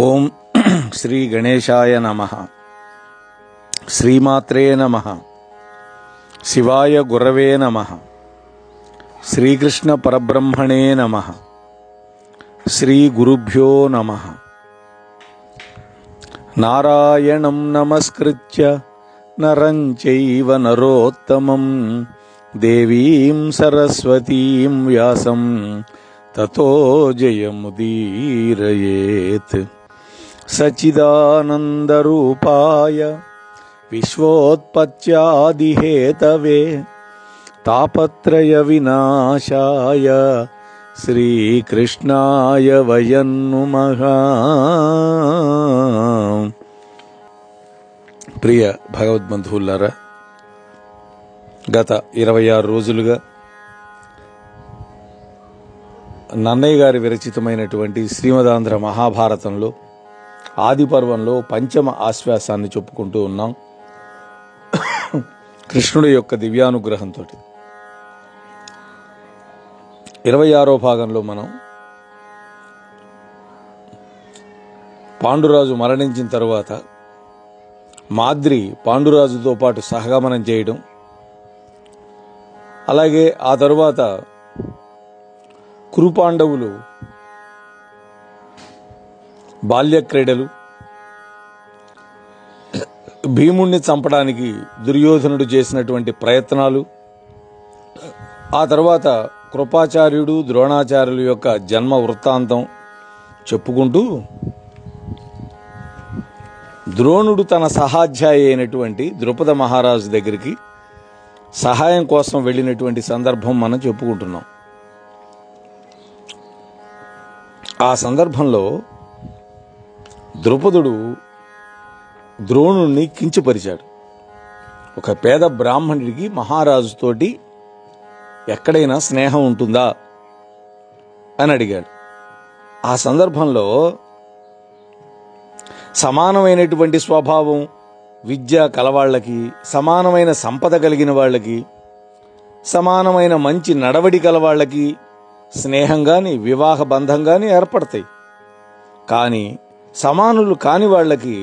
ఓం శ్రీ గణేశాయ నమః. శ్రీమాత్రే నమః. శివాయ గురవే నమః. శ్రీకృష్ణ పరబ్రహ్మణే నమః. శ్రీ గురుభ్యో నమః. నారాయణం నమస్కృత్య నరం చైవ నరోత్తమం దేవీం సరస్వతీం వ్యాసం తతో జయముదీరయేత్. సచ్చిదానందరూపాయ విశ్వోత్పత్యాదిహేతవే తాపత్రయ వినాశాయ శ్రీకృష్ణాయ వయం నమః. ప్రియ భగవద్బంధువులారా, గత 26 రోజులుగా నన్నయ్య గారి విరచితమైనటువంటి శ్రీమదాంధ్ర మహాభారతంలో ఆది పర్వంలో పంచమ ఆశ్వాసాన్ని చెప్పుకుంటూ ఉన్నాం. కృష్ణుడి యొక్క దివ్యానుగ్రహంతో 26వ భాగంలో మనం పాండురాజు మరణించిన తరువాత మాద్రి పాండురాజుతో పాటు సహగమనం చేయడం, అలాగే ఆ తరువాత కురుపాండవులు బాల్య క్రీడలు, భీముణ్ణి చంపడానికి దుర్యోధనుడు చేసినటువంటి ప్రయత్నాలు, ఆ తర్వాత కృపాచార్యుడు ద్రోణాచార్యుల యొక్క జన్మ వృత్తాంతం చెప్పుకుంటూ ద్రోణుడు తన సహాధ్యాయి అయినటువంటి ద్రుపద మహారాజు దగ్గరికి సహాయం కోసం వెళ్ళినటువంటి సందర్భం మనం చెప్పుకుంటున్నాం. ఆ సందర్భంలో ద్రుపదుడు ద్రోణుణ్ణి కించపరిచాడు. ఒక పేద బ్రాహ్మణుడికి మహారాజుతోటి ఎక్కడైనా స్నేహం ఉంటుందా అని అడిగాడు. ఆ సందర్భంలో సమానమైనటువంటి స్వభావం, విద్య కలవాళ్ళకి, సమానమైన సంపద కలిగిన వాళ్ళకి, సమానమైన మంచి నడవడి కలవాళ్ళకి స్నేహం కానీ వివాహ బంధం కానీ ఏర్పడతాయి. కానీ సమానులు కాని వాళ్ళకి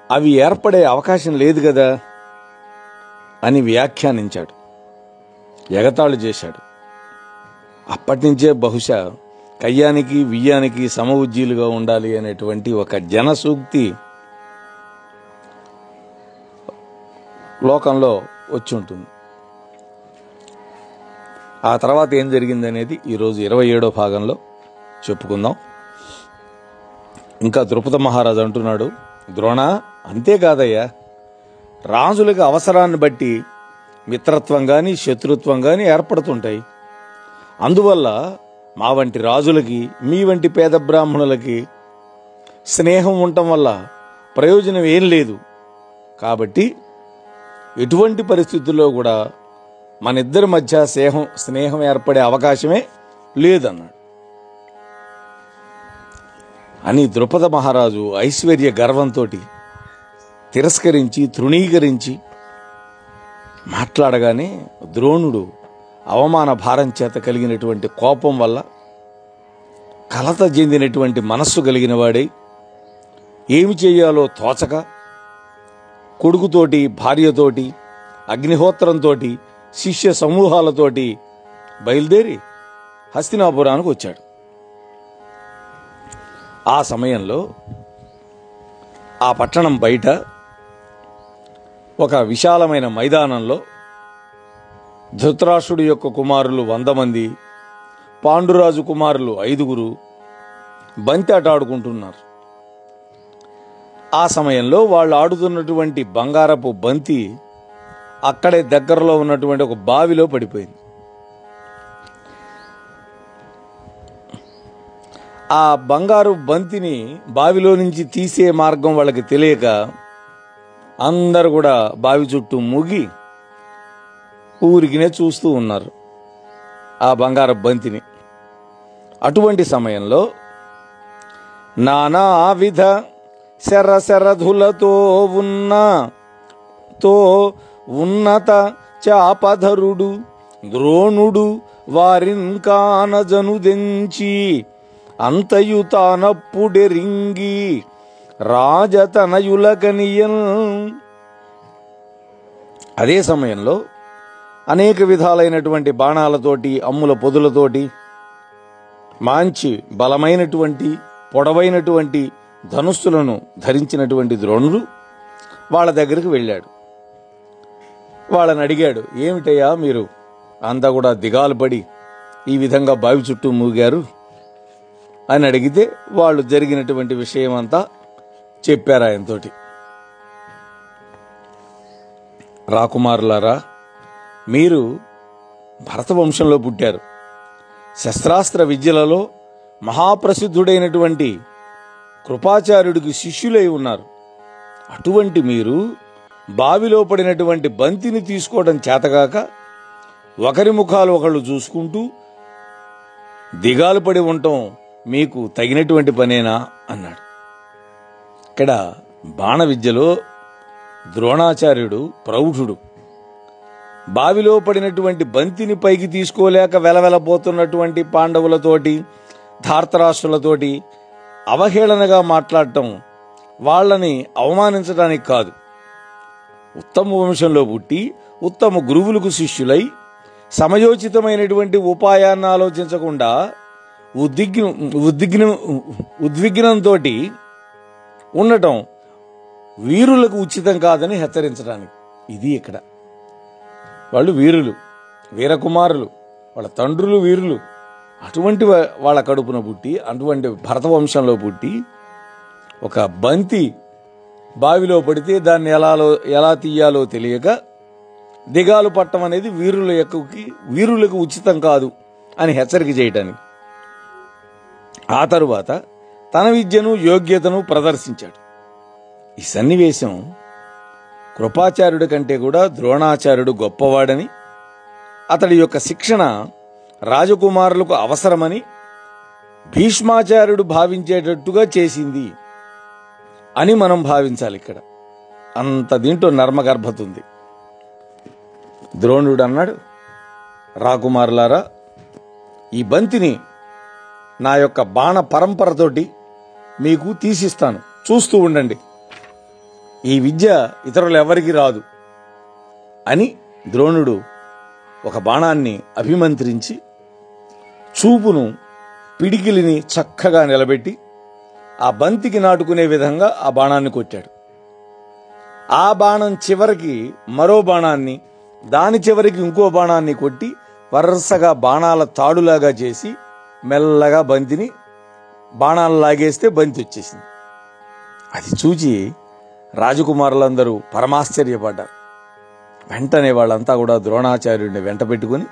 అవి ఏర్పడే అవకాశం లేదు కదా అని వ్యాఖ్యానించాడు, ఎగతాళి చేశాడు. అప్పటి నుంచే బహుశా కయ్యానికి వియ్యానికి సమఉజ్జీలుగా ఉండాలి అనేటువంటి ఒక జనసూక్తి లోకంలో వచ్చి ఉంటుంది. ఆ తర్వాత ఏం జరిగిందనేది ఈరోజు 27వ భాగంలో చెప్పుకుందాం. ఇంకా ద్రుపద మహారాజు అంటున్నాడు, ద్రోణ, అంతేకాదయ్యా, రాజులకు అవసరాన్ని బట్టి మిత్రత్వం కానీ శత్రుత్వం కానీ ఏర్పడుతుంటాయి. అందువల్ల మా వంటి రాజులకి మీ వంటి పేద బ్రాహ్మణులకి స్నేహం ఉండటం వల్ల ప్రయోజనం ఏం లేదు. కాబట్టి ఎటువంటి పరిస్థితుల్లో కూడా మన ఇద్దరి మధ్య స్నేహం ఏర్పడే అవకాశమే లేదన్నాడు. అని ద్రుపద మహారాజు ఐశ్వర్య గర్వంతో తిరస్కరించి తృణీకరించి మాట్లాడగానే ద్రోణుడు అవమాన భారం చేత కలిగినటువంటి కోపం వల్ల కలత చెందినటువంటి మనస్సు కలిగిన వాడై ఏమి చేయాలో తోచక కొడుకుతోటి, భార్యతోటి, అగ్నిహోత్రంతో, శిష్య సమూహాలతోటి బయలుదేరి హస్తినాపురానికి వచ్చాడు. ఆ సమయంలో ఆ పట్టణం బయట ఒక విశాలమైన మైదానంలో ధృతరాష్ట్రుడి యొక్క కుమారులు 100 మంది, పాండురాజు కుమారులు 5 బంతి ఆట ఆడుకుంటున్నారు. ఆ సమయంలో వాళ్ళు ఆడుతున్నటువంటి బంగారపు బంతి అక్కడే దగ్గరలో ఉన్నటువంటి ఒక బావిలో పడిపోయింది. ఆ బంగారు బంతిని బావిలో నుంచి తీసే మార్గం వాళ్ళకి తెలియక అందరు కూడా బావి చుట్టూ మూగి ఊరికినే చూస్తూ ఉన్నారు ఆ బంగారు బంతిని. అటువంటి సమయంలో నానావిధ శరశరధులతో ఉన్నత చాపధరుడు ద్రోణుడు వారిన్ కానజను దెంచి అంతయు తానప్పుడెరింగి రాజతనయులకనియన్. అదే సమయంలో అనేక విధాలైనటువంటి బాణాలతోటి, అమ్ముల పొదులతోటి, మంచి బలమైనటువంటి పొడవైనటువంటి ధనుస్సులను ధరించినటువంటి ద్రోణుడు వాళ్ళ దగ్గరికి వెళ్ళాడు. వాళ్ళని అడిగాడు, ఏమిటయ్యా మీరు అంతా కూడా దిగాలు పడి ఈ విధంగా బావి చుట్టూ మూగారు అని అడిగితే వాళ్ళు జరిగినటువంటి విషయం అంతా చెప్పారు ఆయనతోటి. రాకుమారులారా, మీరు భరతవంశంలో పుట్టారు, శస్త్రాస్త్ర విద్యలలో మహాప్రసిద్ధుడైనటువంటి కృపాచార్యుడికి శిష్యులై ఉన్నారు. అటువంటి మీరు బావిలో పడినటువంటి బంతిని తీసుకోవడం చేతగాక ఒకరి ముఖాలు ఒకళ్ళు చూసుకుంటూ దిగాలు పడి ఉండటం మీకు తగినటువంటి పనేనా అన్నాడు. ఇక్కడ బాణ విద్యలో ద్రోణాచార్యుడు ప్రౌఢుడు. బావిలో పడినటువంటి బంతిని పైకి తీసుకోలేక వెలవెలబోతున్నటువంటి పాండవులతోటి, ధార్తరాష్ట్రులతోటి అవహేళనగా మాట్లాడటం వాళ్ళని అవమానించడానికి కాదు. ఉత్తమ వంశంలో పుట్టి ఉత్తమ గురువులకు శిష్యులై సమయోచితమైనటువంటి ఉపాయాన్ని ఆలోచించకుండా ఉద్విగ్నంతో ఉండటం వీరులకు ఉచితం కాదని హెచ్చరించడానికి. ఇది ఇక్కడ వాళ్ళు వీరులు, వీరకుమారులు, వాళ్ళ తండ్రులు వీరులు. అటువంటి వాళ్ళ కడుపున పుట్టి, అటువంటి భరతవంశంలో పుట్టి ఒక బంతి బావిలో పడితే దాన్ని ఎలా తీయాలో తెలియక దిగాలు పట్టం అనేది వీరులకు ఉచితం కాదు అని హెచ్చరిక చేయటానికి. ఆ తరువాత తన విద్యను యోగ్యతను ప్రదర్శించాడు. ఈ సన్నివేశం కృపాచార్యుడి కంటే కూడా ద్రోణాచార్యుడు గొప్పవాడని, అతడి యొక్క శిక్షణ రాజకుమారులకు అవసరమని భీష్మాచార్యుడు భావించేటట్టుగా చేసింది అని మనం భావించాలి. ఇక్కడ అంత దీంట్లో నర్మగర్భత ఉంది. ద్రోణుడు అన్నాడు, రాకుమారులారా, ఈ బంతిని నా యొక్క బాణ పరంపరతోటి మీకు తీసిస్తాను, చూస్తూ ఉండండి. ఈ విద్య ఇతరులు ఎవరికి రాదు అని ద్రోణుడు ఒక బాణాన్ని అభిమంత్రించి చూపును, పిడికిలిని చక్కగా నిలబెట్టి ఆ బంతికి నాటుకునే విధంగా ఆ బాణాన్ని కొట్టాడు. ఆ బాణం చివరికి మరో బాణాన్ని, దాని చివరికి ఇంకో బాణాన్ని కొట్టి వరుసగా బాణాల తాడులాగా చేసి మెల్లగా బంతిని బాణాలు లాగేస్తే బంతి వచ్చేసింది. అది చూచి రాజకుమారులందరూ పరమాశ్చర్యపడ్డారు. వెంటనే వాళ్ళంతా కూడా ద్రోణాచార్యుడిని వెంట పెట్టుకుని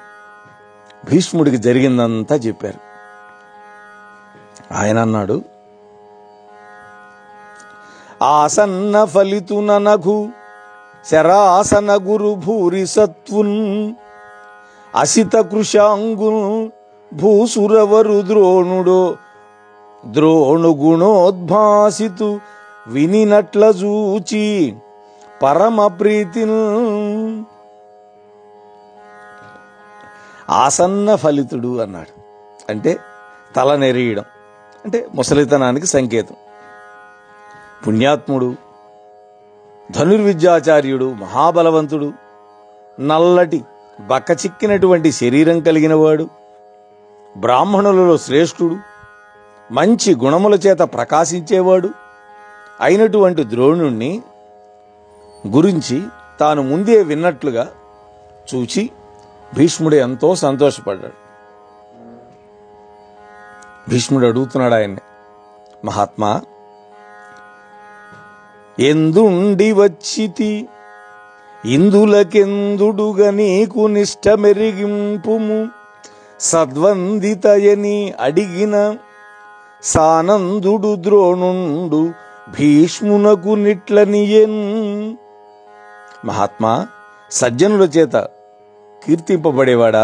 భీష్ముడికి జరిగిందంతా చెప్పారు. ఆయన అన్నాడు, ఆసన్న ఫలితుననఘు శరాసన గురు భూరి సత్వున్ అసిత కృషాంగున్ భూసురవరు ద్రోణు గుణోద్భాసితు వినినట్ల చూచి పరమ ప్రీతిన్. ఆసన్న ఫలితుడు అన్నాడు అంటే తల నెరియడం అంటే ముసలితనానికి సంకేతం. పుణ్యాత్ముడు, ధనుర్విద్యాచార్యుడు, మహాబలవంతుడు, నల్లటి బక్కచిక్కినటువంటి శరీరం కలిగినవాడు, బ్రాహ్మణులలో శ్రేష్ఠుడు, మంచి గుణముల చేత ప్రకాశించేవాడు అయినటువంటి ద్రోణుణ్ణి గురించి తాను ముందే విన్నట్లుగా చూచి భీష్ముడు ఎంతో సంతోషపడ్డాడు. భీష్ముడు అడుగుతున్నాడు ఆయన్ని, మహాత్మా, ఎందుండి వచ్చితి ఇందులకెందుడుగా నీకు నిష్ట మెరిగింపుము సద్వందితయని అడిగిన సానందుడు ద్రోణుండు భీష్మునకు నిట్లనియన్. మహాత్మా, సజ్జనుల చేత కీర్తింపబడేవాడా,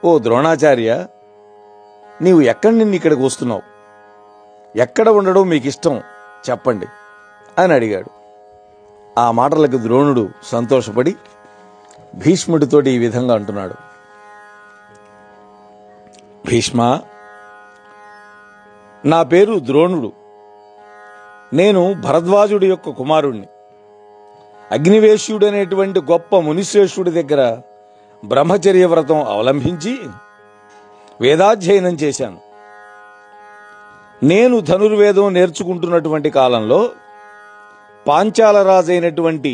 ఓ ద్రోణాచార్య, నీవు ఎక్కడి నుండి ఇక్కడికి వస్తున్నావు, ఎక్కడ ఉండడం మీకు ఇష్టం చెప్పండి అని అడిగాడు. ఆ మాటలకు ద్రోణుడు సంతోషపడి భీష్ముడితోటి ఈ విధంగా అంటున్నాడు, భీష్మ, నా పేరు ద్రోణుడు. నేను భరద్వాజుడి యొక్క కుమారుణ్ణి. అగ్నివేశ్యుడు అనేటువంటి గొప్ప మునిశ్రేష్ఠుడి దగ్గర బ్రహ్మచర్య వ్రతం అవలంబించి వేదాధ్యయనం చేశాను. నేను ధనుర్వేదం నేర్చుకుంటున్నటువంటి కాలంలో పాంచాల రాజైనటువంటి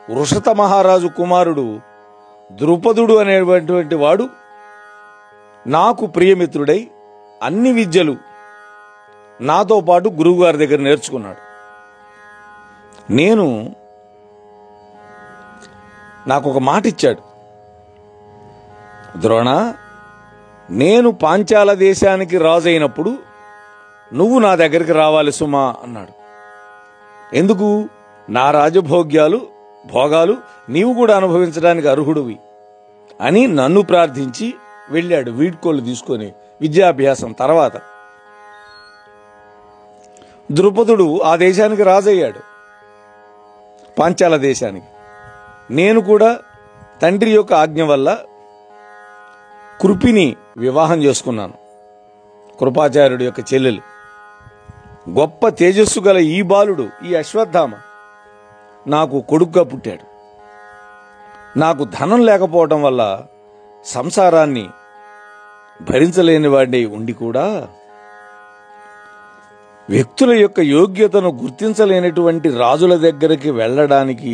వృషత మహారాజు కుమారుడు ద్రుపదుడు అనేటువంటి వాడు నాకు ప్రియమిత్రుడై అన్ని విద్యలు నాతో పాటు గురువుగారి దగ్గర నేర్చుకున్నాడు. నాకు ఒక మాట ఇచ్చాడు. ద్రోణ, నేను పాంచాల దేశానికి రాజు అయినప్పుడు నువ్వు నా దగ్గరికి రావాలి సుమా అన్నాడు. ఎందుకు? నా భోగాలు నీవు కూడా అనుభవించడానికి అర్హుడివి అని నన్ను ప్రార్థించి వెళ్ళాడు. వీడ్కోళ్ళు తీసుకొని విద్యాభ్యాసం తర్వాత ద్రుపదుడు ఆ దేశానికి రాజయ్యాడు, పాంచాల దేశానికి. నేను కూడా తండ్రి యొక్క ఆజ్ఞ వల్ల కృపిని వివాహం చేసుకున్నాను. కృపాచార్యుడి యొక్క చెల్లెలు. గొప్ప తేజస్సు గల ఈ బాలుడు, ఈ అశ్వత్థామ నాకు కొడుకుగా పుట్టాడు. నాకు ధనం లేకపోవటం వల్ల సంసారాన్ని భరించలేని వాడిని ఉండి కూడా వ్యక్తుల యొక్క యోగ్యతను గుర్తించలేనటువంటి రాజుల దగ్గరికి వెళ్ళడానికి,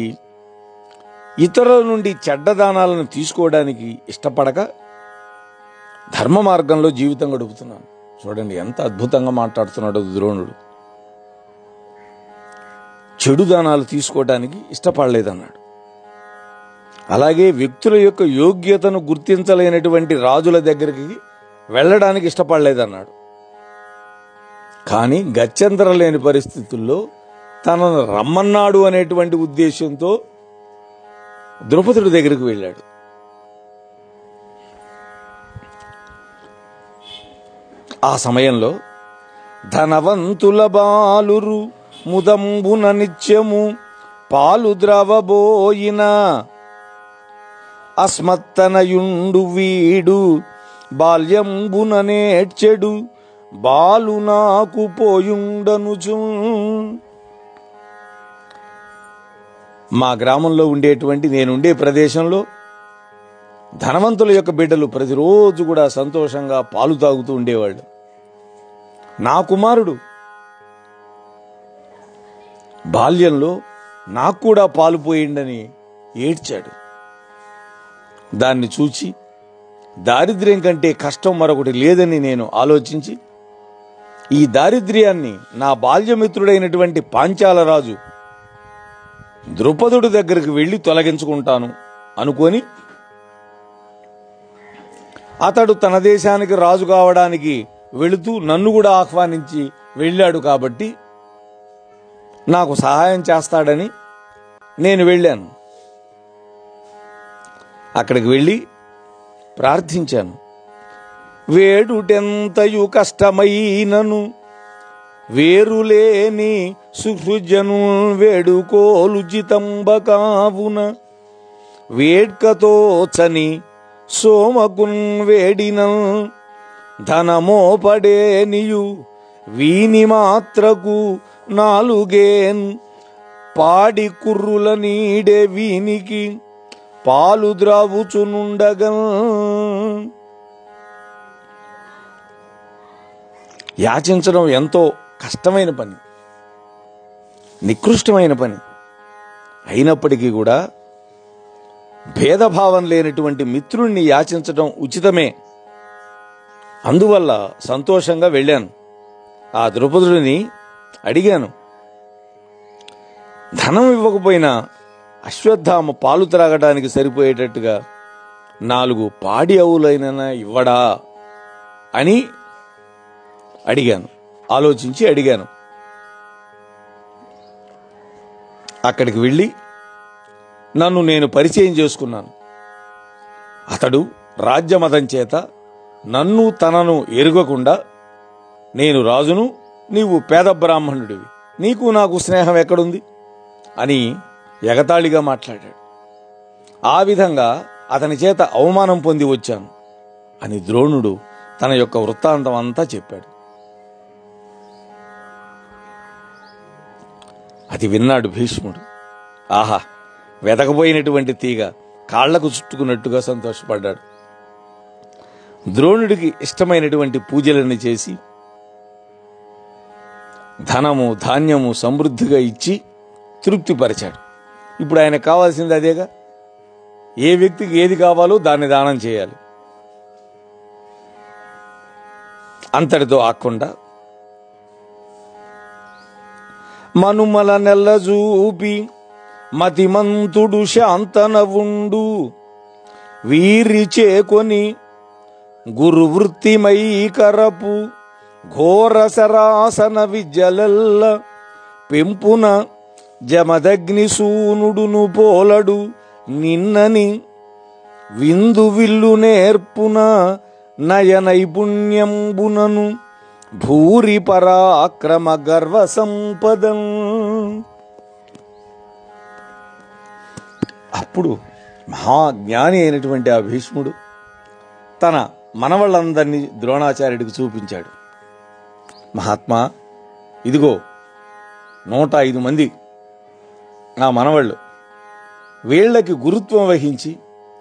ఇతరుల నుండి చెడ్డదానాలను తీసుకోవడానికి ఇష్టపడక ధర్మ మార్గంలో జీవితం గడుపుతున్నాను. చూడండి ఎంత అద్భుతంగా మాట్లాడుతున్నాడు ద్రోణుడు. చెడు దానాలు తీసుకోవడానికి ఇష్టపడలేదన్నాడు. అలాగే వ్యక్తుల యొక్క యోగ్యతను గుర్తించలేనటువంటి రాజుల దగ్గరికి వెళ్ళడానికి ఇష్టపడలేదన్నాడు. కానీ గత్యంతరం లేని పరిస్థితుల్లో తనను రమ్మన్నాడు అనేటువంటి ఉద్దేశంతో ద్రుపదుడి దగ్గరికి వెళ్ళాడు. ఆ సమయంలో ధనవంతుల బాలురు ముదంబున నిత్యము పాలు ద్రవబోయిన అస్మత్తనయుండు వీడు బాల్యంబున నేడ్చెడు బాలు నాకు పోయుండనుచు. మా గ్రామంలో ఉండేటువంటి నేనుండే ప్రదేశంలో ధనవంతుల యొక్క బిడ్డలు ప్రతిరోజు కూడా సంతోషంగా పాలు తాగుతూ ఉండేవాళ్ళు. నా కుమారుడు బాల్యంలో నాకు కూడా పాలు పోయిండని ఏడ్చాడు. దాన్ని చూచి దారిద్ర్యం కంటే కష్టం మరొకటి లేదని నేను ఆలోచించి ఈ దారిద్ర్యాన్ని నా బాల్యమిత్రుడైనటువంటి పాంచాల రాజు ద్రుపదుడి దగ్గరికి వెళ్లి తొలగించుకుంటాను అనుకొని, అతడు తన దేశానికి రాజు కావడానికి వెళుతూ నన్ను కూడా ఆహ్వానించి వెళ్ళాడు కాబట్టి నాకు సహాయం చేస్తాడని నేను వెళ్ళాను. అక్కడికి వెళ్ళి ప్రార్థించాను. వేడుటెంతయు కష్టమైనను వేరులేని సుహృజను వేడుకోలుజితంబ కావున వేడ్కతో చని సోమకున్ వేడిన ధనమోపడేనియు వీని మాత్రకు నాలుగేన్ పాడి కుర్రుల నీడే వీనికి పాలు ద్రావుచునుండగా. యాచించడం ఎంతో కష్టమైన పని, నికృష్టమైన పని. అయినప్పటికీ కూడా భేదభావం లేనటువంటి మిత్రుణ్ణి యాచించడం ఉచితమే. అందువల్ల సంతోషంగా వెళ్ళాను. ఆ ద్రుపదుడిని అడిగాను, ధనం ఇవ్వకపోయినా అశ్వత్థామ పాలు త్రాగడానికి సరిపోయేటట్టుగా 4 పాడి ఆవులైనా ఇవ్వడా అని అడిగాను. ఆలోచించి అడిగాను. అక్కడికి వెళ్ళి నన్ను నేను పరిచయం చేసుకున్నాను. అతడు రాజ్యమతం చేత నన్ను తనను ఎరుగకుండా, నేను రాజును, నీవు పేద బ్రాహ్మణుడివి, నీకు నాకు స్నేహం ఎక్కడుంది అని ఎగతాళిగా మాట్లాడాడు. ఆ విధంగా అతని చేత అవమానం పొంది వచ్చాను అని ద్రోణుడు తన యొక్క వృత్తాంతం అంతా చెప్పాడు. అది విన్నాడు భీష్ముడు. ఆహా, వెదకపోయినటువంటి తీగ కాళ్లకు చుట్టుకున్నట్టుగా సంతోషపడ్డాడు. ద్రోణుడికి ఇష్టమైనటువంటి పూజలను చేసి ధనము ధాన్యము సమృద్ధిగా ఇచ్చి తృప్తిపరిచాడు. ఇప్పుడు ఆయనకు కావాల్సింది అదేగా. ఏ వ్యక్తికి ఏది కావాలో దాన్ని దానం చేయాలి. అంతటితో ఆకుండా మనుమల నెల్లజూపి మతిమంతుడు శాంతనవుండు వీరి చేకొని గురువృత్తిమై కరపు ఘోర సరాసన విద్యలెల్ల పెంపున జమదగ్నిసూనుడును పోలడు నిన్నని విందు విల్లు నేర్పున నయ నైపుణ్యంబునను భూరి పరాక్రమ గర్వ సంపదం. అప్పుడు మహాజ్ఞాని అయినటువంటి ఆ భీష్ముడు తన మనవళ్ళందరినీ ద్రోణాచార్యుడికి చూపించాడు. మహాత్మా, ఇదిగో 105 మంది నా మనవళ్ళు. వీళ్ళకి గురుత్వం వహించి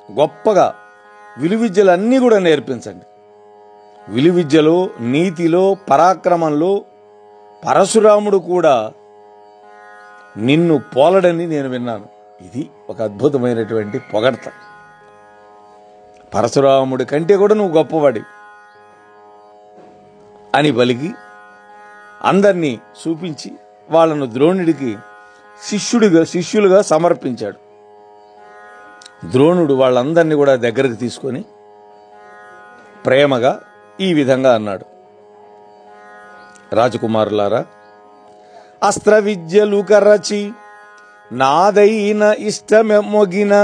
గొప్పగా విలువిద్యలన్నీ కూడా నేర్పించండి. విలువిద్యలో, నీతిలో, పరాక్రమంలో పరశురాముడు కూడా నిన్ను పోలడని నేను విన్నాను. ఇది ఒక అద్భుతమైనటువంటి పొగడ్త. పరశురాముడి కంటే కూడా నువ్వు గొప్పవాడి అని పలికి అందరినీ చూపించి వాళ్ళను ద్రోణుడికి శిష్యులుగా సమర్పించాడు. ద్రోణుడు వాళ్ళందరినీ కూడా దగ్గరకు తీసుకొని ప్రేమగా ఈ విధంగా అన్నాడు. రాజకుమారులారా, అస్త్ర విద్యలు కరచి నాదైన ఇష్టమెమ్మొగిన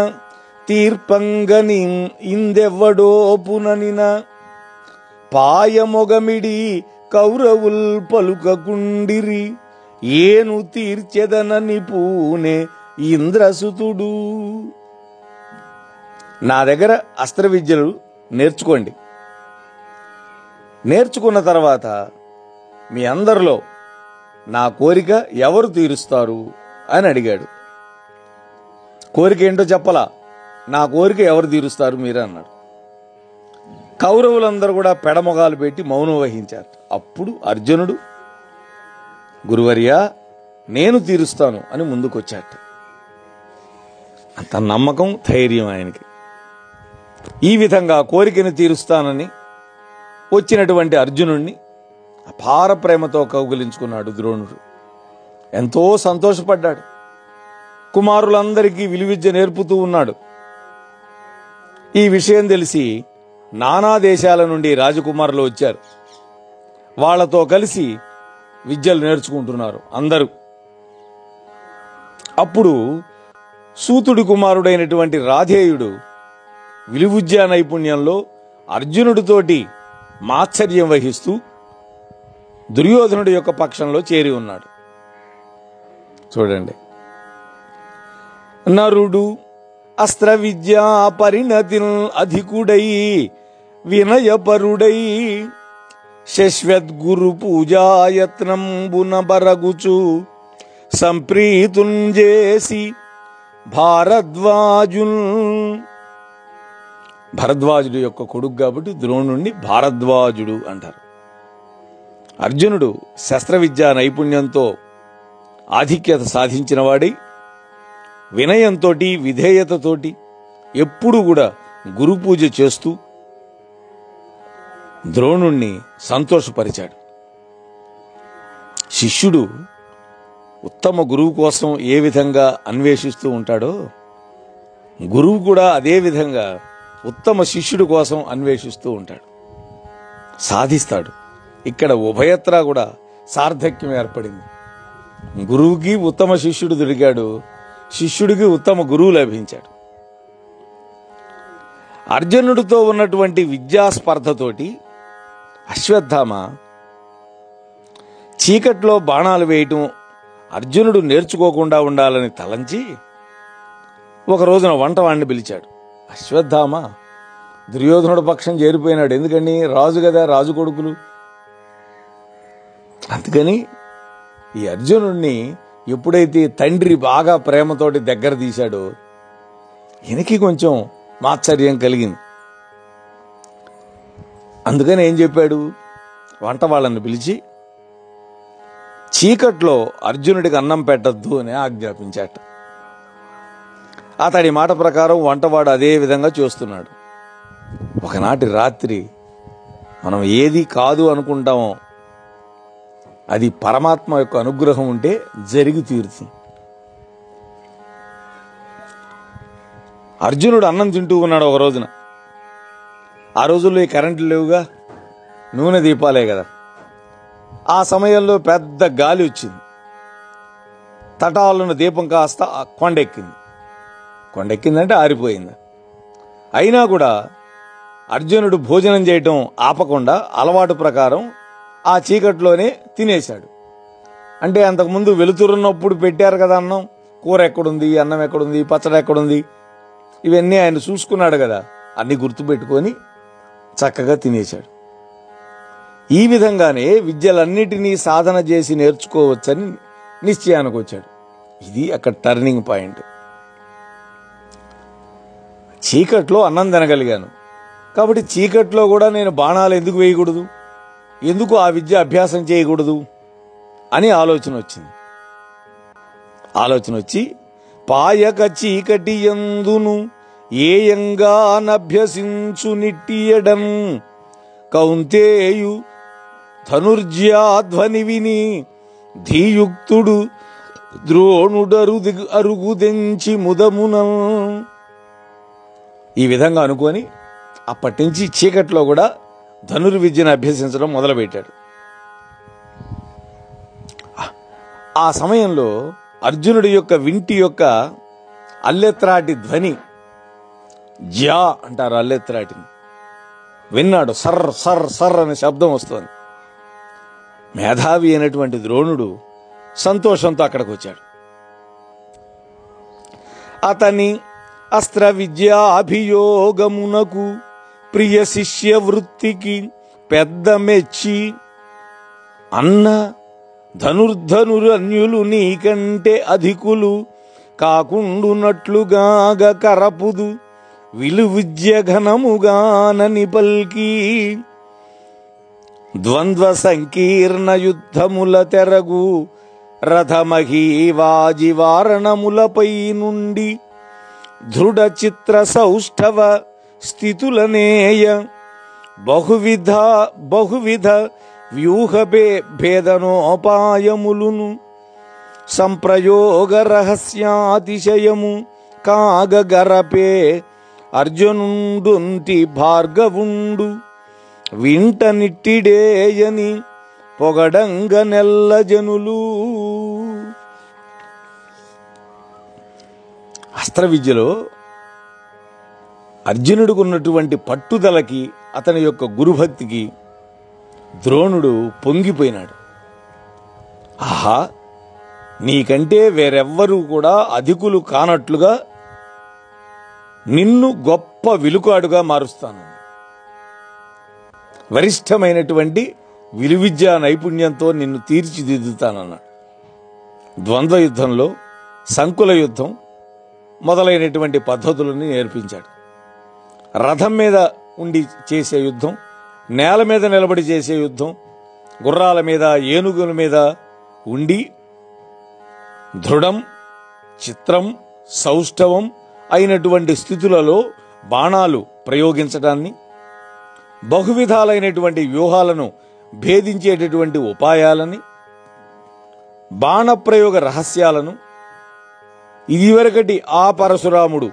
తీర్పంగని ఇందెవ్వడో పుననిన పాయమొగమిడి కౌరవుల్ పలుకకుండిరి ఏను తీర్చెదనని పూనే ఇంద్రసుతుడు. నా దగ్గర అస్త్ర విద్యలు నేర్చుకోండి. నేర్చుకున్న తర్వాత మీ అందరిలో నా కోరిక ఎవరు తీరుస్తారు అని అడిగాడు. కోరిక ఏంటో చెప్పలా, నా కోరిక ఎవరు తీరుస్తారు మీరే అన్నాడు. కౌరవులందరూ కూడా పెడమొగాలు పెట్టి మౌనం వహించారు. అప్పుడు అర్జునుడు, గురువర్యా, నేను తీరుస్తాను అని ముందుకొచ్చాట. అంత నమ్మకం, ధైర్యం ఆయనకి. ఈ విధంగా కోరికను తీరుస్తానని వచ్చినటువంటి అర్జునుడిని అపార ప్రేమతో కౌగిలించుకున్నాడు ద్రోణుడు. ఎంతో సంతోషపడ్డాడు. కుమారులందరికీ విలువిద్య నేర్పుతూ ఉన్నాడు. ఈ విషయం తెలిసి నానా దేశాల నుండి రాజకుమారులు వచ్చారు. వాళ్లతో కలిసి విద్యలు నేర్చుకుంటున్నారు అందరూ. అప్పుడు సూతుడి కుమారుడైనటువంటి రాధేయుడు విలువిద్యా నైపుణ్యంలో అర్జునుడితోటి మాత్సర్యం వహిస్తూ దుర్యోధనుడి యొక్క పక్షంలో చేరి ఉన్నాడు. చూడండి, నరుడు అస్త్ర విద్యా పరిణతి అధికుడై వినయపరుడై శశ్వద్గురు పూజాయత్నంబున బరగుచు సంప్రీతుంజేసి భరద్వాజుడు యొక్క కొడుకు కాబట్టి ద్రోణుణ్ణి భారద్వాజుడు అంటారు. అర్జునుడు శస్త్ర విద్యా నైపుణ్యంతో ఆధిక్యత సాధించిన వాడై వినయంతో విధేయతతోటి ఎప్పుడు కూడా గురు పూజ చేస్తూ ద్రోణుణ్ణి సంతోషపరిచాడు. శిష్యుడు ఉత్తమ గురువు కోసం ఏ విధంగా అన్వేషిస్తూ ఉంటాడో గురువు కూడా అదే విధంగా ఉత్తమ శిష్యుడి కోసం అన్వేషిస్తూ ఉంటాడు, సాధిస్తాడు. ఇక్కడ ఉభయత్రా కూడా సార్థక్యం ఏర్పడింది. గురువుకి ఉత్తమ శిష్యుడు దొరికాడు, శిష్యుడికి ఉత్తమ గురువు లభించాడు. అర్జునుడితో ఉన్నటువంటి విద్యాస్పర్ధతోటి అశ్వత్థామ చీకట్లో బాణాలు వేయటం అర్జునుడు నేర్చుకోకుండా ఉండాలని తలంచి ఒక రోజున వంటవాణ్ణి పిలిచాడు. అశ్వత్థామ దుర్యోధనుడు పక్షం చేరిపోయినాడు. ఎందుకని? రాజు కదా, రాజు కొడుకులు. అందుకని ఈ అర్జునుడిని ఎప్పుడైతే తండ్రి బాగా ప్రేమతోటి దగ్గర తీశాడో ఈయనకి కొంచెం ఆశ్చర్యం కలిగింది. అందుకని ఏం చెప్పాడు, వంట వాళ్ళని పిలిచి చీకట్లో అర్జునుడికి అన్నం పెట్టద్దు అని ఆజ్ఞాపించాట. అతడి మాట ప్రకారం వంటవాడు అదే విధంగా చేస్తున్నాడు. ఒకనాటి రాత్రి మనం ఏది కాదు అనుకుంటామో అది పరమాత్మ యొక్క అనుగ్రహం ఉంటే జరిగి తీరుతుంది. అర్జునుడు అన్నం తింటూ ఉన్నాడు ఒక రోజున. ఆ రోజుల్లో ఈ కరెంట్లు లేవుగా, నూనె దీపాలే కదా. ఆ సమయంలో పెద్ద గాలి వచ్చింది. తటాలను దీపం కాస్త కొండెక్కిందంటే ఆరిపోయింది. అయినా కూడా అర్జునుడు భోజనం చేయటం ఆపకుండా అలవాటు ప్రకారం ఆ చీకట్లోనే తినేశాడు. అంటే అంతకుముందు వెలుతురున్నప్పుడు పెట్టారు కదా అన్నం, కూర ఎక్కడుంది, అన్నం ఎక్కడుంది, పచ్చడి ఎక్కడుంది, ఇవన్నీ ఆయన చూసుకున్నాడు కదా, అన్ని గుర్తుపెట్టుకొని చక్కగా తినేశాడు. ఈ విధంగానే విద్యలన్నిటినీ సాధన చేసి నేర్చుకోవచ్చని నిశ్చయానికి వచ్చాడు. ఇది అక్కడ టర్నింగ్ పాయింట్. చీకట్లో అన్నం తినగలిగాను కాబట్టి చీకట్లో కూడా నేను బాణాలు ఎందుకు వేయకూడదు, ఎందుకు ఆ విద్య అభ్యాసం చేయకూడదు అని ఆలోచన వచ్చింది. ఆలోచన వచ్చి పాయక చీకటి యందును ఏయంగా నభ్యసించు నిట్టియడం కౌంతేయు ధనుర్జ్యాధ్వని విని ధీయుక్తుడు అరుగుదెంచి ముదమున. ఈ విధంగా అనుకొని అప్పటి నుంచి చీకట్లో కూడా ధనుర్విద్యను అభ్యసించడం మొదలుపెట్టాడు. ఆ సమయంలో అర్జునుడి యొక్క వింటి యొక్క అల్లెత్రాటి ధ్వని, జ్యా అంటారు అల్లెత్రాటిని, విన్నాడు. సర్ సర్ సర్ అనే శబ్దం వస్తుంది. మేధావి అయినటువంటి ద్రోణుడు సంతోషంతో అక్కడికి వచ్చాడు. అతని అస్త్ర విద్యాభియోగమునకు ప్రియ శిష్య వృత్తికి పెద్ద మెచ్చి, అన్న ధనుర్ధనురన్యులు నీకంటే అధికులు కాకుండునట్లుగాగ కరపుదు విలువిద్య ఘనముగానని పల్కి, ద్వంద్వ సంకీర్ణ యుద్ధముల తెరగు రథమహీవాజివారణములపై నుండి దృఢ చిత్ర సౌష్ఠవ స్థితులనేయ బహువిధ వ్యూహ భేదనోపాయములును సంప్రయోగ రహస్యాతిశయము కాగగరపే అర్జునుండుంటి భార్గవుండు వింట నిట్టిడేయని పొగడంగ నెల్ల జనులు. అస్త్ర విద్యలో అర్జునుడికి ఉన్నటువంటి పట్టుదలకి, అతని యొక్క గురుభక్తికి ద్రోణుడు పొంగిపోయినాడు. ఆహా, నీకంటే వేరెవ్వరూ కూడా అధికులు కానట్లుగా నిన్ను గొప్ప విలుకాడుగా మారుస్తాను, వరిష్టమైనటువంటి విలువిద్యా నైపుణ్యంతో నిన్ను తీర్చిదిద్దుతానన్నాడు. ద్వంద్వ యుద్ధంలో సంకుల యుద్ధం మొదలైనటువంటి పద్ధతులని నేర్పించాడు. రథం మీద ఉండి చేసే యుద్ధం, నేల మీద నిలబడి చేసే యుద్ధం, గుర్రాల మీద ఏనుగుల మీద ఉండి దృఢం చిత్రం సౌష్ఠవం అయినటువంటి స్థితులలో బాణాలు ప్రయోగించడాన్ని, బహువిధాలైనటువంటి వ్యూహాలను భేదించేటటువంటి ఉపాయాలని, బాణప్రయోగ రహస్యాలను, ఇదివరకటి ఆ పరశురాముడు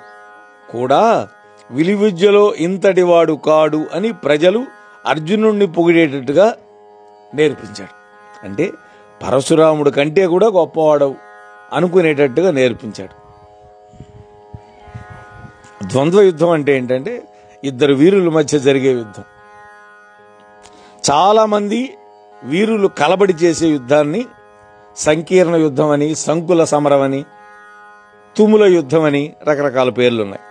కూడా విలువిద్యలో ఇంతటివాడు కాడు అని ప్రజలు అర్జునుడిని పొగిడేటట్టుగా నేర్పించాడు. అంటే పరశురాముడు కంటే కూడా గొప్పవాడవు అనుకునేటట్టుగా నేర్పించాడు. ద్వంద్వ యుద్ధం అంటే ఏంటంటే ఇద్దరు వీరుల మధ్య జరిగే యుద్ధం. చాలామంది వీరులు కలబడి చేసే యుద్ధాన్ని సంకీర్ణ యుద్ధం అని, సంకుల సమరం అని, తుముల యుద్ధం అని రకరకాల పేర్లున్నాయి.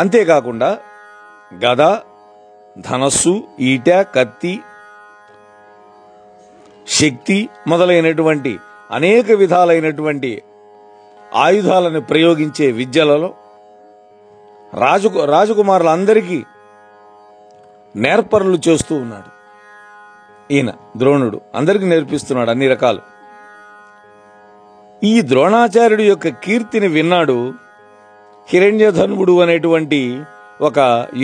అంతేకాకుండా గద, ధనస్సు, ఈట, కత్తి, శక్తి మొదలైనటువంటి అనేక విధాలైనటువంటి ఆయుధాలను ప్రయోగించే విద్యలలో రాజకుమారులందరికీ నేర్పరులు చేస్తూ ఉన్నాడు. ఈయన ద్రోణుడు అందరికీ నేర్పిస్తున్నాడు అన్ని రకాలు. ఈ ద్రోణాచార్యుడి యొక్క కీర్తిని విన్నాడు హిరణ్యధనువుడు అనేటువంటి ఒక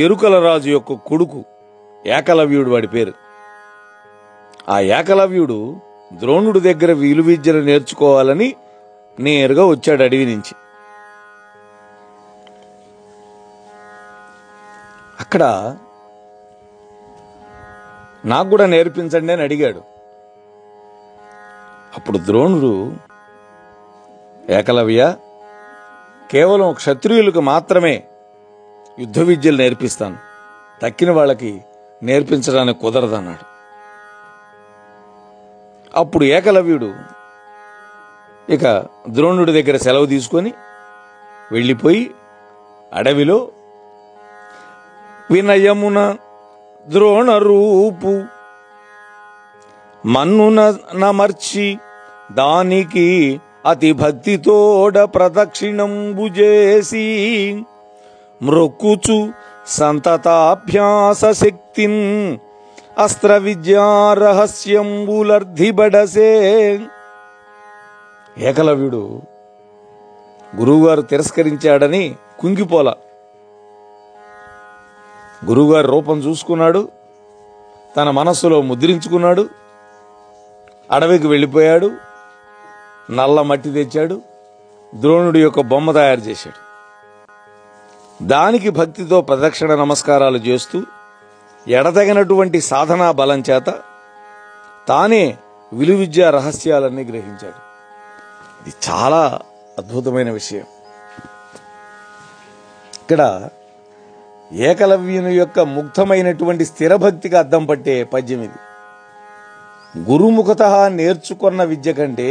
ఎరుకల రాజు యొక్క కొడుకు ఏకలవ్యుడు, వాడి పేరు. ఆ ఏకలవ్యుడు ద్రోణుడి దగ్గర విలువిద్యను నేర్చుకోవాలని నేరుగా వచ్చాడు అడవి నుంచి. అక్కడ నాకు కూడా నేర్పించండి అని అడిగాడు. అప్పుడు ద్రోణుడు, ఏకలవ్య, కేవలం క్షత్రియులకు మాత్రమే యుద్ధ విద్యలు నేర్పిస్తాను, తక్కిన వాళ్ళకి నేర్పించడానికి కుదరదన్నాడు. అప్పుడు ఏకలవ్యుడు ఇక ద్రోణుడి దగ్గర సెలవు తీసుకొని వెళ్ళిపోయి అడవిలో వినయమున ద్రోణ రూపు మన్నున నమర్చి దానికి అతి భక్తితోడ ప్రదక్షిణంబు చేసి మ్రొక్కుచు సంతతాభ్యాస శక్తిన్ అస్త్ర విద్యా రహస్యంబులర్ధిబడసే. ఏకలవ్యుడు గురువుగారు తిరస్కరించాడని కుంగిపోలా. గురువుగారి రూపం చూసుకున్నాడు, తన మనస్సులో ముద్రించుకున్నాడు, అడవికి వెళ్ళిపోయాడు, నల్ల మట్టి తెచ్చాడు, ద్రోణుడి యొక్క బొమ్మ తయారు చేశాడు. దానికి భక్తితో ప్రదక్షిణ నమస్కారాలు చేస్తూ ఎడతగినటువంటి సాధనా బలం చేత తానే విలువిద్యా రహస్యాలన్నీ గ్రహించాడు. ఇది చాలా అద్భుతమైన విషయం. ఇక్కడ ఏకలవ్యుని యొక్క ముగ్ధమైనటువంటి స్థిరభక్తికి అద్దం పట్టే పద్యం ఇది. గురుముఖత నేర్చుకున్న విద్య కంటే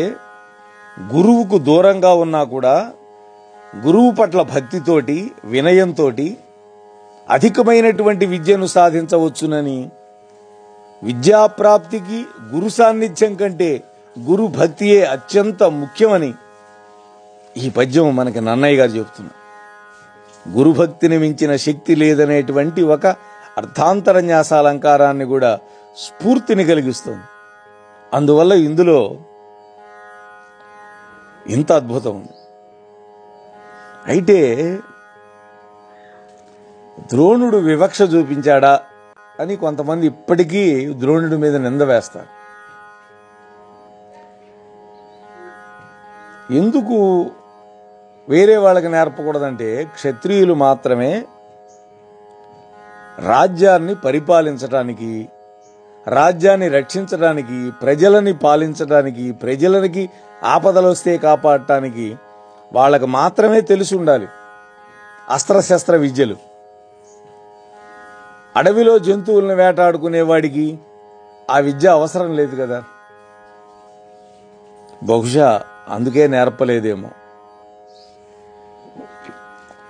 గురువుకు దూరంగా ఉన్నా కూడా గురువు పట్ల భక్తితోటి వినయంతో అధికమైనటువంటి విద్యను సాధించవచ్చునని, విద్యాప్రాప్తికి గురు సాన్నిధ్యం కంటే గురు భక్తియే అత్యంత ముఖ్యమని ఈ పద్యం మనకి నన్నయ్య గారు చెబుతున్నారు. గురుభక్తిని మించిన శక్తి లేదనేటువంటి ఒక అర్థాంతరన్యాసాలంకారాన్ని కూడా స్ఫూర్తిని కలిగిస్తుంది. అందువల్ల ఇందులో ఇంత అద్భుతం ఉంది. అయితే ద్రోణుడు వివక్ష చూపించాడా అని కొంతమంది ఇప్పటికీ ద్రోణుడి మీద నింద వేస్తారు. ఎందుకు వేరే వాళ్ళకి నేర్పకూడదంటే, క్షత్రియులు మాత్రమే రాజ్యాన్ని పరిపాలించడానికి, రాజ్యాన్ని రక్షించడానికి, ప్రజలని పాలించడానికి, ప్రజలకి ఆపదలు వస్తే కాపాడటానికి వాళ్ళకు మాత్రమే తెలిసి ఉండాలి అస్త్రశస్త్ర విద్యలు. అడవిలో జంతువులను వేటాడుకునేవాడికి ఆ విద్య అవసరం లేదు కదా. బహుశా అందుకే నేర్పలేదేమో.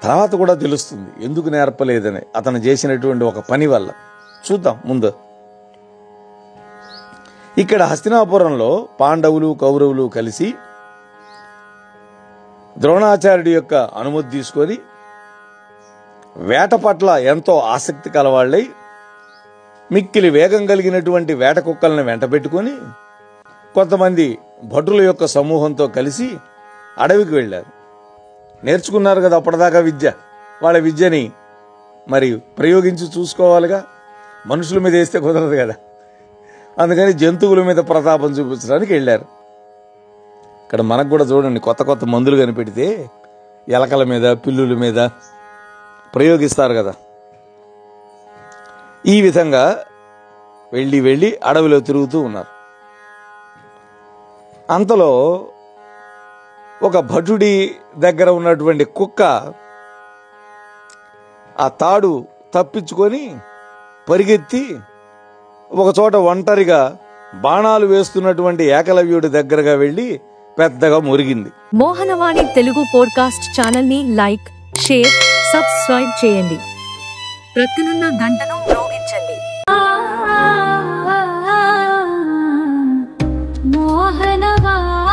తర్వాత కూడా తెలుస్తుంది ఎందుకు నేర్పలేదని, అతను చేసినటువంటి ఒక పని వల్ల. చూద్దాం ముందు. ఇక్కడ హస్తినాపురంలో పాండవులు కౌరవులు కలిసి ద్రోణాచార్యుడి యొక్క అనుమతి తీసుకొని వేట పట్ల ఎంతో ఆసక్తి కలవాళ్ళై మిక్కిలి వేగం కలిగినటువంటి వేట కుక్కలను వెంట పెట్టుకొని కొంతమంది భటుల యొక్క సమూహంతో కలిసి అడవికి వెళ్ళారు. నేర్చుకున్నారు కదా అప్పటిదాకా విద్య, వాళ్ళ విద్యని మరి ప్రయోగించి చూసుకోవాలిగా. మనుషుల మీద వేస్తే కుదరదు కదా, అందుకని జంతువుల మీద ప్రతాపం చూపించడానికి వెళ్ళారు. ఇక్కడ మనకు కూడా చూడండి, కొత్త కొత్త మందులు కనిపెడితే ఎలకల మీద పిల్లుల మీద ప్రయోగిస్తారు కదా. ఈ విధంగా వెళ్ళి అడవిలో తిరుగుతూ ఉన్నారు. అంతలో ఒక భటుడి దగ్గర ఉన్నటువంటి కుక్క ఆ తాడు తప్పించుకొని పరిగెత్తి ఒక చోట ఒంటరిగా బాణాలు వేస్తున్నటువంటి ఏకలవ్యుడి దగ్గరగా వెళ్లి పెద్దగా మురిగింది. మోహనవాణి తెలుగు పోడ్కాస్ట్ ఛానల్ ని లైక్, షేర్, సబ్స్క్రైబ్ చేయండి. ప్రక్కనున్న గంటను మ్రోగించండి. రావా